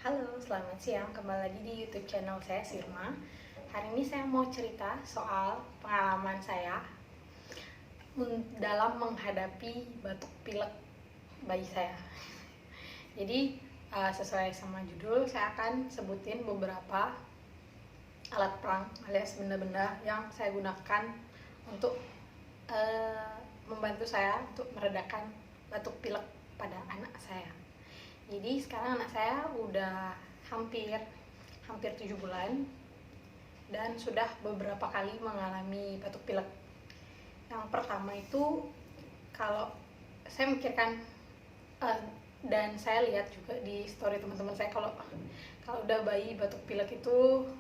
Halo, selamat siang. Kembali lagi di YouTube channel saya, Sirma. Hari ini saya mau cerita soal pengalaman saya dalam menghadapi batuk pilek bayi saya. Jadi, sesuai sama judul, saya akan sebutin beberapa alat perang alias benda-benda yang saya gunakan untuk membantu saya untuk meredakan batuk pilek pada anak saya. Jadi sekarang anak saya udah hampir 7 bulan dan sudah beberapa kali mengalami batuk pilek. Yang pertama itu, kalau saya mikirkan dan saya lihat juga di story teman-teman saya, kalau udah bayi batuk pilek itu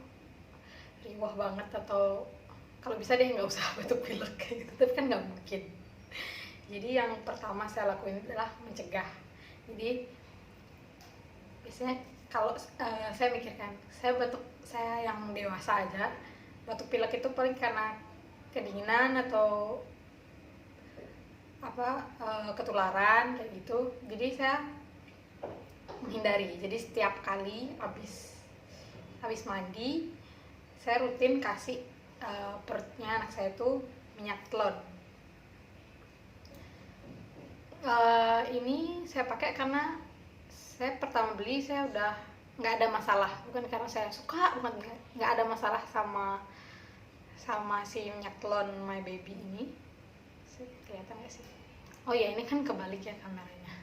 riwah banget, atau kalau bisa deh nggak usah batuk pilek kayak gitu, tapi kan nggak mungkin. Jadi yang pertama saya lakuin adalah mencegah. Jadi biasanya kalau saya mikirkan, saya yang dewasa aja batuk pilek itu paling karena kedinginan atau ketularan kayak gitu. Jadi saya menghindari. Jadi setiap kali habis mandi, saya rutin kasih perutnya anak saya itu minyak telon. Ini saya pakai karena saya pertama beli, saya udah nggak ada masalah, bukan karena saya suka, nggak ada masalah sama si minyak telon My Baby ini. Kelihatan nggak sih? Oh ya, ini kan kebalik ya kameranya.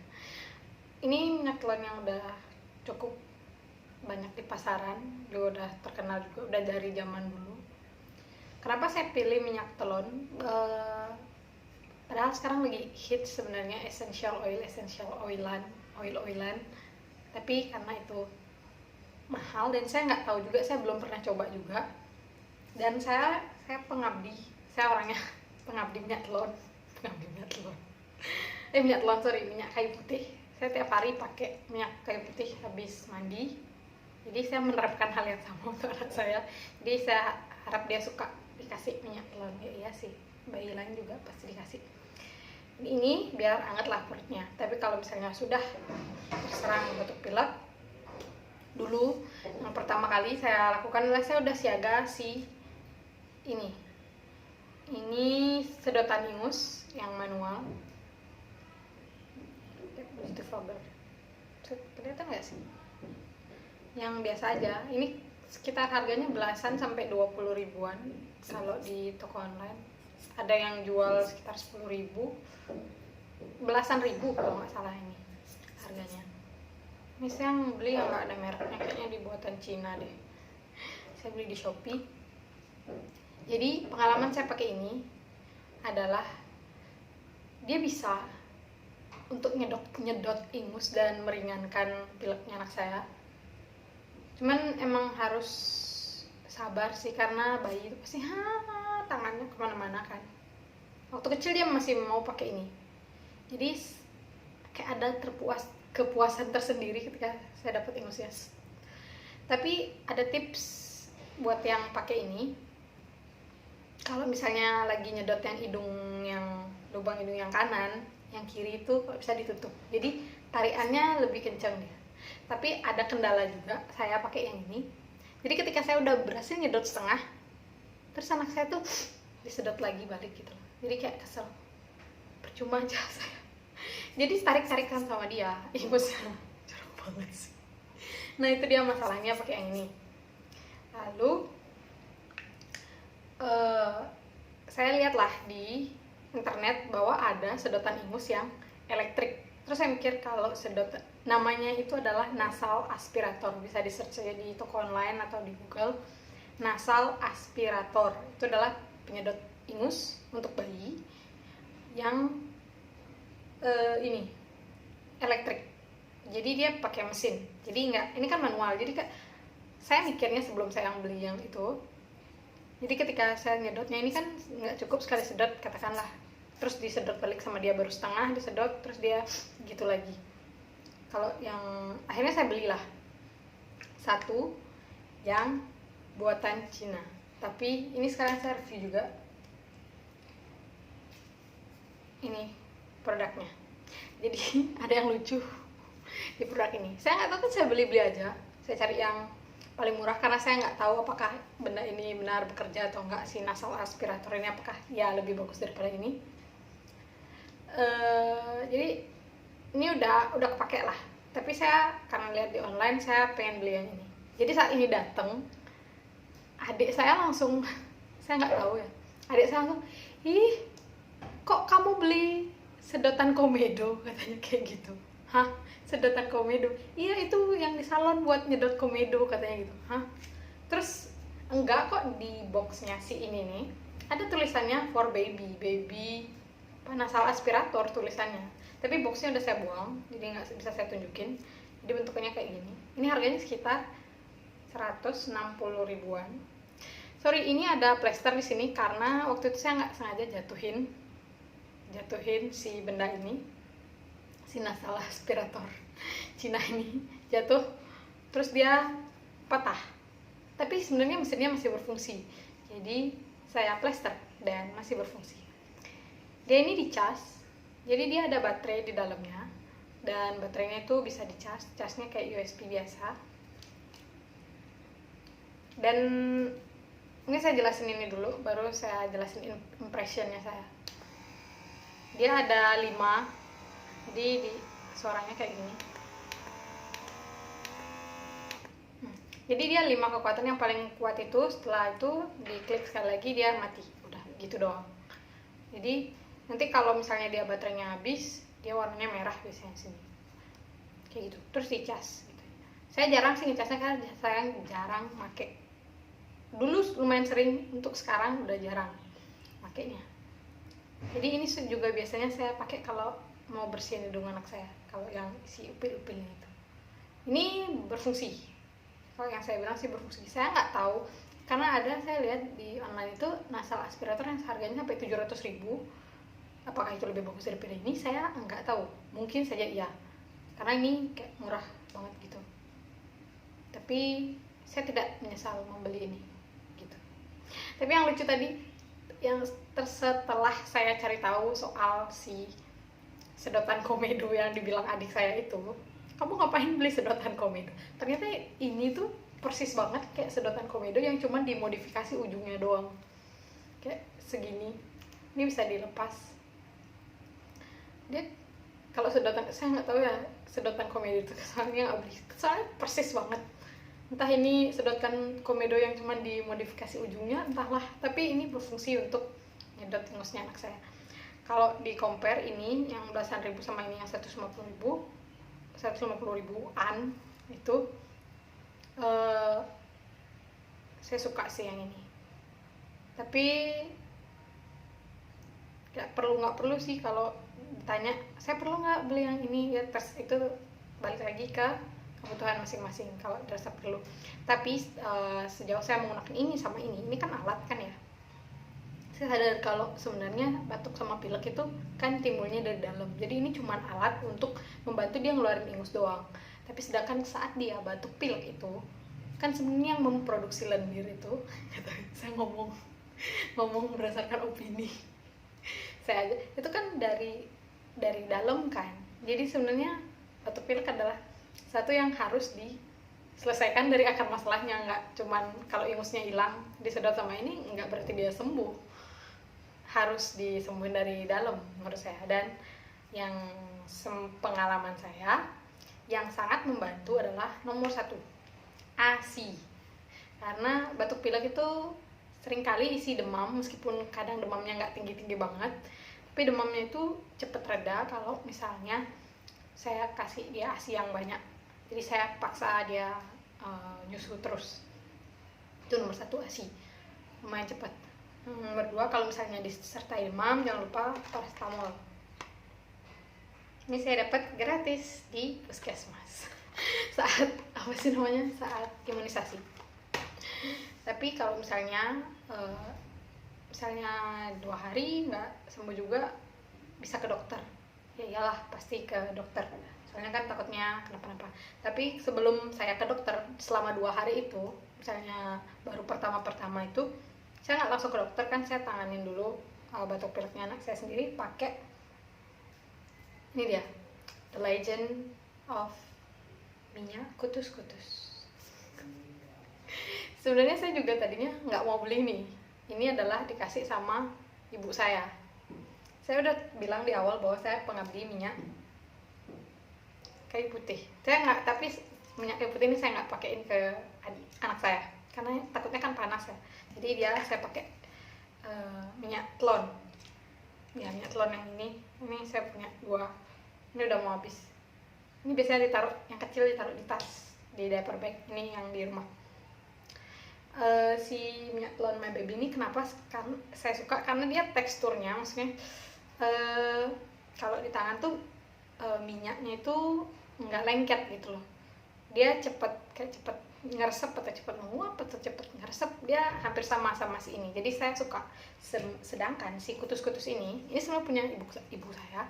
Ini minyak telon yang udah cukup banyak di pasaran, juga udah terkenal juga, udah dari zaman dulu. Kenapa saya pilih minyak telon? Padahal sekarang lagi hit sebenarnya essential oilan, tapi karena itu mahal dan saya nggak tahu juga, saya belum pernah coba juga. Dan saya orangnya pengabdi minyak telon, minyak kayu putih. Saya tiap hari pakai minyak kayu putih habis mandi. Jadi saya menerapkan hal yang sama untuk anak saya. Jadi saya harap dia suka dikasih minyak telon. Ya iya sih, bayi lain juga pasti dikasih. Ini biar anget lah perutnya. Tapi kalau misalnya sudah terserang batuk pilek, dulu yang pertama kali saya lakukan adalah saya udah siaga ini sedotan ingus yang manual. Itu Faber. Kelihatan nggak sih? Yang biasa aja. Ini sekitar harganya belasan sampai 20 ribuan kalau di toko online. Ada yang jual sekitar 10 ribu, belasan ribu kalau nggak salah ini harganya. Ini saya beli yang nggak ada mereknya, kayaknya dibuatan Cina deh. Saya beli di Shopee. Jadi pengalaman saya pakai ini adalah dia bisa untuk nyedot ingus dan meringankan pileknya anak saya. Cuman emang harus sabar sih, karena bayi itu pasti tangannya kemana-mana kan. Waktu kecil dia masih mau pakai ini, jadi kayak ada kepuasan tersendiri ketika saya dapat ingusnya. Tapi ada tips buat yang pakai ini. Kalau misalnya lagi nyedot lubang hidung yang kanan, yang kiri itu bisa ditutup, jadi tarikannya lebih kencang dia. Tapi ada kendala juga, saya pakai yang ini. Jadi ketika saya udah berhasil nyedot setengah, terus anak saya tuh disedot lagi balik gitu. Jadi kayak kesel, percuma aja saya. Jadi tarik-tarikan sama dia, ingusnya jorok banget sih. Nah itu dia masalahnya pakai yang ini. Lalu saya lihatlah di internet bahwa ada sedotan ingus yang elektrik. Terus saya mikir kalau namanya itu adalah nasal aspirator, bisa di search aja di toko online atau di Google. Nasal aspirator itu adalah penyedot ingus untuk bayi yang ini elektrik. Jadi dia pakai mesin. Jadi ini kan manual. Jadi saya mikirnya sebelum saya beli yang itu, jadi ketika saya nyedotnya ini kan nggak cukup sekali sedot katakanlah, terus disedot balik sama dia baru setengah disedot, terus dia gitu lagi. Kalau yang akhirnya saya belilah satu yang buatan Cina. Tapi ini sekarang saya review juga. Ini produknya. Jadi ada yang lucu di produk ini. Saya nggak tahu kan, saya beli aja. Saya cari yang paling murah karena saya nggak tahu apakah benda ini benar bekerja atau enggak, si nasal aspirator ini apakah ya lebih bagus daripada ini. Jadi ini udah kepake lah, tapi saya karena lihat di online saya pengen beli yang ini. Jadi saat ini datang, adik saya langsung saya nggak tahu ya, adik saya langsung, ih kok kamu beli sedotan komedo, katanya kayak gitu. Hah, sedotan komedo? Iya, itu yang di salon buat nyedot komedo, katanya gitu. Hah, terus enggak kok, di boxnya si ini nih ada tulisannya for baby apa, nasal aspirator tulisannya, tapi boxnya udah saya buang jadi nggak bisa saya tunjukin. Jadi bentuknya kayak gini. Ini harganya sekitar 160 ribuan. Sorry, ini ada plester di sini karena waktu itu saya nggak sengaja jatuhin si benda ini, si nasal aspirator Cina ini jatuh, terus dia patah. Tapi sebenarnya mesinnya masih berfungsi, jadi saya plester dan masih berfungsi. Dia ini dicas, jadi dia ada baterai di dalamnya, dan baterainya itu bisa dicas, casnya kayak USB biasa. Dan ini saya jelasin ini dulu, baru saya jelasin impressionnya saya. Dia ada 5, jadi suaranya kayak gini. Jadi dia 5 kekuatan, yang paling kuat itu setelah itu diklik sekali lagi dia mati, udah gitu doang. Jadi nanti kalau misalnya dia baterainya habis, dia warnanya merah biasanya sini kayak gitu, terus dicas gitu. Saya jarang sih ngecasnya karena saya jarang make. Dulu lumayan sering, untuk sekarang udah jarang makainya. Jadi ini juga biasanya saya pakai kalau mau bersihin hidung anak saya, kalau yang si upil-upilnya itu. Ini berfungsi, kalau yang saya bilang sih berfungsi. Saya nggak tahu, karena ada saya lihat di online itu nasal aspirator yang harganya sampai 700 ribu. Apakah itu lebih bagus daripada ini? Saya nggak tahu, mungkin saja iya, karena ini kayak murah banget gitu. Tapi saya tidak menyesal membeli ini gitu. Tapi yang lucu tadi, yang setelah saya cari tahu soal si sedotan komedo yang dibilang adik saya itu, kamu ngapain beli sedotan komedo? Ternyata ini tuh persis banget kayak sedotan komedo yang cuman dimodifikasi ujungnya doang, kayak segini. Ini bisa dilepas. Dia kalau sedotan, saya nggak tahu ya sedotan komedo itu, soalnya nggak beli, soalnya persis banget. Entah ini sedotan komedo yang cuma dimodifikasi ujungnya, entahlah, tapi ini berfungsi untuk nyedot ingusnya anak saya. Kalau di compare ini yang belasan ribu sama ini yang 150 ribuan itu, saya suka sih yang ini. Tapi nggak perlu sih, kalau ditanya saya perlu nggak beli yang ini ya, itu balik lagi ke kebutuhan masing-masing kalau dirasa perlu. Tapi sejauh saya menggunakan ini sama ini kan alat kan ya, saya sadar kalau sebenarnya batuk sama pilek itu kan timbulnya dari dalam. Jadi ini cuma alat untuk membantu dia ngeluarin ingus doang. Tapi sedangkan saat dia batuk pilek itu kan sebenarnya yang memproduksi lendir itu saya ngomong berdasarkan opini saya aja, itu kan dari dalam kan. Jadi sebenarnya batuk pilek adalah satu yang harus diselesaikan dari akar masalahnya. Nggak cuman kalau ingusnya hilang disedot sama ini nggak berarti dia sembuh, harus disembuhin dari dalam menurut saya. Dan yang pengalaman saya yang sangat membantu adalah nomor 1, ASI. Karena batuk pilek itu seringkali isi demam, meskipun kadang demamnya nggak tinggi-tinggi banget, tapi demamnya itu cepet reda kalau misalnya saya kasih dia ASI yang banyak. Jadi saya paksa dia nyusu terus. Itu nomor 1, ASI, lumayan cepat. Nomor 2, kalau misalnya disertai demam, jangan lupa paracetamol. Ini saya dapat gratis di puskesmas saat saat imunisasi. Tapi kalau misalnya 2 hari nggak sembuh juga, bisa ke dokter. Ya iyalah, pasti ke dokter, soalnya kan takutnya kenapa-napa. Tapi sebelum saya ke dokter, selama 2 hari itu, misalnya baru pertama itu, saya nggak langsung ke dokter kan, saya tanganin dulu batuk pileknya anak saya sendiri pakai ini dia, The Legend of minyak kutus-kutus. Sebenarnya saya juga tadinya nggak mau beli nih. Ini adalah dikasih sama ibu saya. Saya udah bilang di awal bahwa saya pengabdi minyak kayu putih. Saya nggak, tapi minyak kayu putih ini saya nggak pakein ke anak saya karena takutnya kan panas ya. Jadi saya pakai minyak telon. Ya, minyak telon yang ini saya punya 2. Ini udah mau habis. Ini biasanya ditaruh, yang kecil ditaruh di tas, di diaper bag. Ini yang di rumah. Si minyak telon My Baby ini kenapa saya suka, karena dia teksturnya, maksudnya kalau di tangan tuh minyaknya itu nggak lengket gitu loh. Dia cepet ngeresep atau cepet menguap atau cepet ngeresep, dia hampir sama si ini. Jadi saya suka. Sedangkan si kutus-kutus ini sebenarnya punya ibu saya.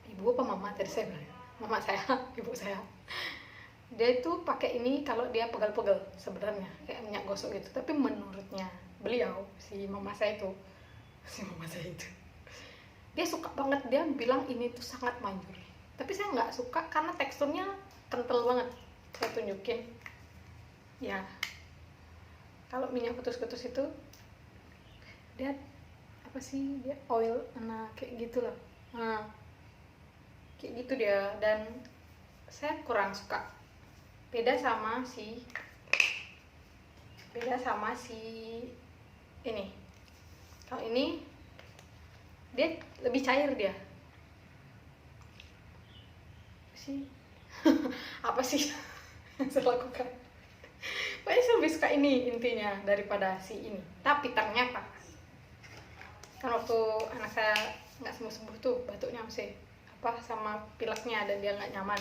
Ibu apa mama tadi saya bilang? Mama saya, ibu saya. Dia itu pakai ini kalau dia pegel-pegel sebenarnya, kayak minyak gosok gitu. Tapi menurutnya beliau, si mama saya itu, dia suka banget, dia bilang ini tuh sangat manjur. Tapi saya nggak suka karena teksturnya kental banget. Saya tunjukin ya, kalau minyak kutus-kutus itu dia apa sih, dia oil, kayak gitu loh, kayak gitu dia. Dan saya kurang suka. Beda sama si ini. Kalau ini dia lebih cair dia sih. Apa sih yang saya lakukan? Pokoknya saya lebih suka ini intinya daripada si ini. Tapi ternyata kan waktu anak saya nggak sembuh tuh, batuknya masih sama pileknya, dan dia nggak nyaman.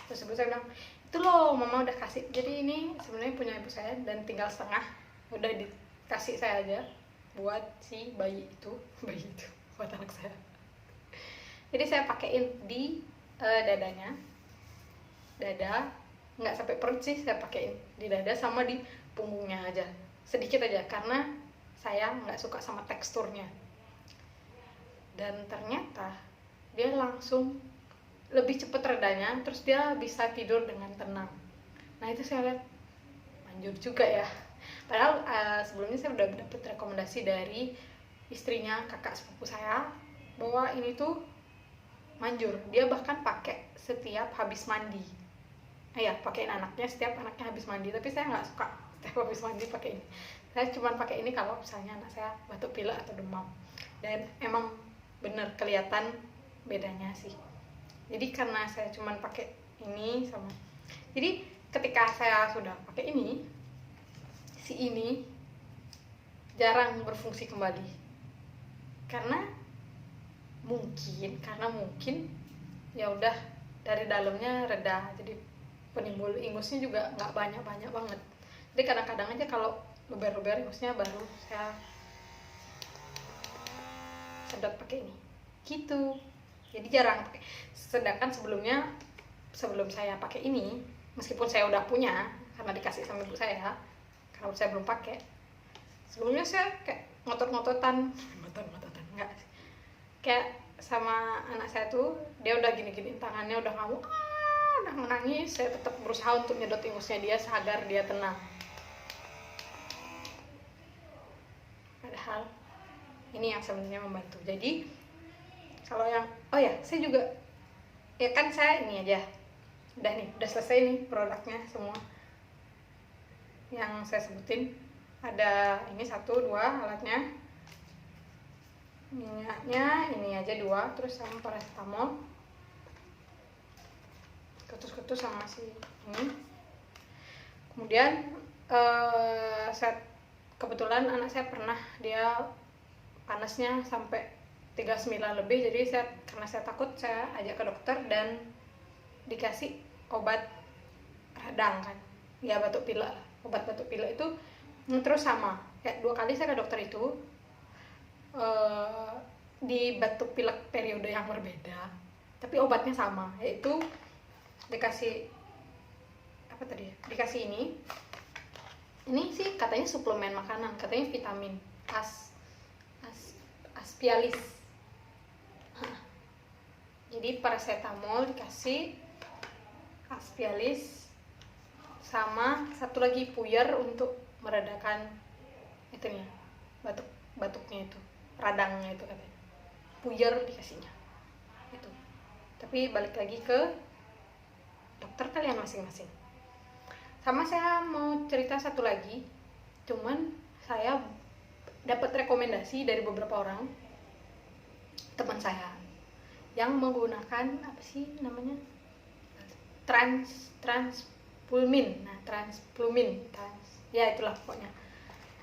Terus ibu saya bilang, itu loh mama udah kasih. Jadi ini sebenarnya punya ibu saya dan tinggal setengah, udah dikasih saya aja buat si bayi itu buat anak saya. Jadi saya pakein di dadanya, dada, nggak sampai perut sih, saya pakein di dada sama di punggungnya aja, sedikit aja, karena saya nggak suka sama teksturnya. Dan ternyata dia langsung lebih cepet redanya, terus dia bisa tidur dengan tenang. Nah itu saya lihat manjur juga ya. Padahal sebelumnya saya udah dapet rekomendasi dari istrinya kakak sepupu saya bahwa ini tuh manjur. Dia bahkan pakai setiap habis mandi. Pakein anaknya setiap anaknya habis mandi. Tapi saya nggak suka setiap habis mandi pakai ini. Saya cuma pakai ini kalau misalnya anak saya batuk pilek atau demam. Dan emang bener kelihatan bedanya sih. Jadi karena saya cuma pakai ini sama, jadi ketika saya sudah pakai ini, si ini jarang berfungsi kembali. Karena mungkin ya udah dari dalamnya reda, jadi penimbul ingusnya juga nggak banyak banget. Jadi kadang-kadang aja kalau luber-luber ingusnya baru saya sedot pakai ini gitu. Jadi jarang pakai. Sedangkan sebelum saya pakai ini, meskipun saya udah punya karena dikasih sama ibu saya, karena saya belum pakai, sebelumnya saya kayak ngotot-ngototan enggak, kayak sama anak saya tuh, dia udah gini-gini tangannya, udah ngamuk, udah menangis, saya tetap berusaha untuk nyedot ingusnya dia agar dia tenang. Padahal ini yang sebenarnya membantu. Jadi kalau yang saya juga kan saya ini aja udah selesai nih produknya semua yang saya sebutin. Ada ini 1, 2 alatnya, minyaknya ini aja 2, terus sama paracetamol, ketus-ketus sama si ini. Kemudian kebetulan anak saya pernah dia panasnya sampai 39 lebih, jadi karena saya takut, saya ajak ke dokter dan dikasih obat radang kan, ya batuk pilek. Obat batuk pilek itu terus sama kayak 2 kali saya ke dokter itu, di batuk pilek periode yang berbeda, tapi obatnya sama, yaitu dikasih dikasih ini sih katanya suplemen makanan, katanya vitamin Aspialis. Jadi paracetamol dikasih Aspialis sama satu lagi puyer untuk meredakan itunya, batuknya itu, radangnya itu katanya. Puyer dikasihnya itu. Tapi balik lagi ke dokter kalian masing-masing. Sama saya mau cerita satu lagi, cuman saya dapat rekomendasi dari beberapa orang teman saya yang menggunakan apa sih namanya, transpulmin. Nah, ya itulah pokoknya.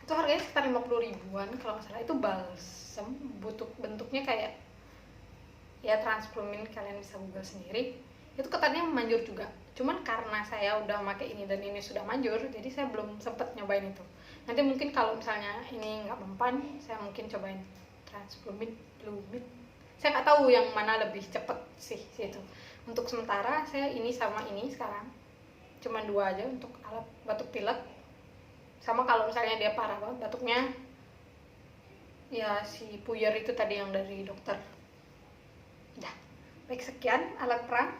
Itu harganya sekitar 50 ribuan kalau nggak salah. Itu balsem, bentuknya kayak ya transpulmin, kalian bisa google sendiri. Itu katanya manjur juga, cuman karena saya udah pakai ini dan ini sudah manjur, jadi saya belum sempet nyobain itu. Nanti mungkin kalau misalnya ini nggak mempan, saya mungkin cobain transpulmin. Saya nggak tahu yang mana lebih cepet sih itu. Untuk sementara saya ini sama ini sekarang cuma 2 aja untuk alat batuk pilek. Sama kalau misalnya dia parah banget batuknya, ya si puyer itu tadi yang dari dokter. Udah, baik, sekian alat perang.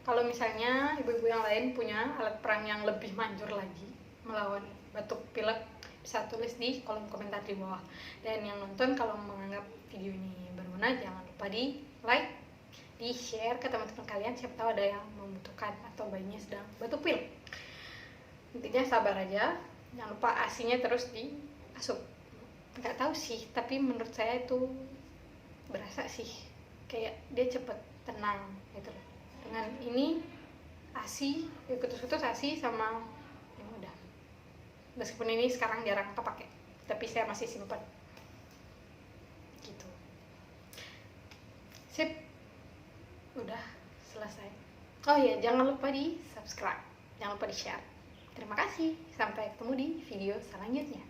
Kalau misalnya ibu-ibu yang lain punya alat perang yang lebih manjur lagi melawan batuk pilek, bisa tulis di kolom komentar di bawah. Dan yang nonton kalau menganggap video ini berguna, jangan lupa di like, di share ke teman-teman kalian, siapa tahu ada yang membutuhkan atau bayinya sedang batuk pilek. Intinya sabar aja, jangan lupa asinya terus diasup. Nggak tahu sih, tapi menurut saya itu berasa sih kayak dia cepet tenang gitu loh. Dengan ini asi, kutus-kutus asi sama ya udah. Meskipun ini sekarang jarang kepake, tapi saya masih simpan gitu. Sip, udah selesai. Oh iya, jangan lupa di subscribe, jangan lupa di share. Terima kasih, sampai ketemu di video selanjutnya.